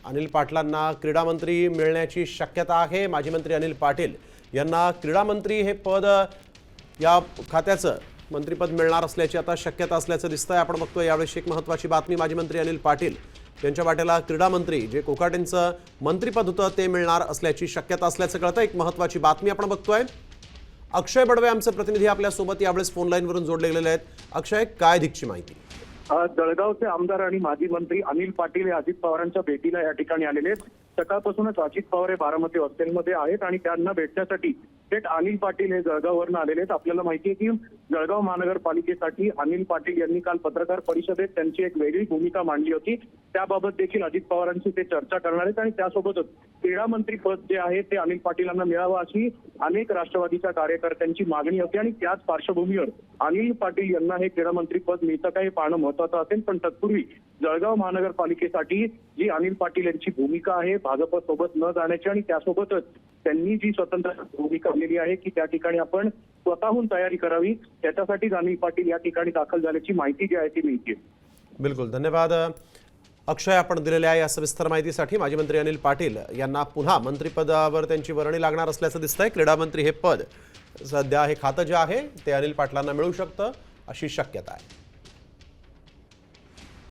अनिल पाटलांना क्रीडा मंत्री मिळण्याची शक्यता आहे। माजी मंत्री अनिल पाटील यांना क्रीडा मंत्री हे पद या खात्याचं मंत्रिपद मिळणार असल्याची आता शक्यता असल्याचं दिसतंय। आपण बघतोय यावेळी एक महत्त्वाची बातमी, माजी मंत्री अनिल पाटील यांच्या वाट्याला क्रीडा मंत्री जे कोकाटेंचं मंत्रिपद होतं ते मिळणार असल्याची शक्यता असल्याचं कळतं। एक महत्त्वाची बातमी आपण बघतोय। अक्षय बडवे आमचे प्रतिनिधी आपल्या सोबत यावेळेस फोन लाईन वरून जोडले गेलेले आहेत। अक्षय, काय अधिकची माहिती? जळगावचे आमदार आणि माजी मंत्री अनिल पाटील हे अजित पवारांच्या भेटीला या ठिकाणी आलेले आहेत। सकाळपासूनच अजित पवार हे बारामती हॉस्टेलमध्ये आहेत आणि त्यांना भेटण्यासाठी थेट अनिल पाटील हे जळगाववरून आलेले आहेत। आपल्याला माहिती आहे की जळगाव महानगरपालिकेसाठी अनिल पाटील यांनी काल पत्रकार परिषदेत त्यांची एक वेगळी भूमिका मांडली होती। त्याबाबत देखील अजित पवारांशी ते चर्चा करणार आहेत आणि त्यासोबतच क्रीडा मंत्री पद जे आहे ते अनिल पाटीलांना मिळावं अशी अनेक राष्ट्रवादीच्या कार्यकर्त्यांची मागणी होती आणि त्याच पार्श्वभूमीवर अनिल पाटील यांना हे क्रीडा मंत्री पद मिळतं का हे पाहणं महत्त्वाचं असेल। पण तत्पूर्वी जळगाव महानगरपालिकेसाठी जी अनिल पाटील यांची भूमिका आहे भाजप सोबत न जाण्याची आणि त्यासोबतच त्यांनी जी स्वतंत्र भूमिका दिलेली आहे की त्या ठिकाणी आपण स्वतःहून तयारी करावी, त्याच्यासाठी अनिल पाटील या ठिकाणी दाखल झाल्याची माहिती जी आहे ती मिळते। बिलकुल, धन्यवाद अक्षय आपण दिलेल्या या सविस्तर माहितीसाठी। माजी मंत्री अनिल पाटील यांना पुन्हा मंत्रिपदावर त्यांची वर्णी लागणार असल्याचं दिसतंय। क्रीडा मंत्री हे पद सध्या हे खातं जे आहे ते अनिल पाटलांना मिळू शकतं अशी शक्यता आहे।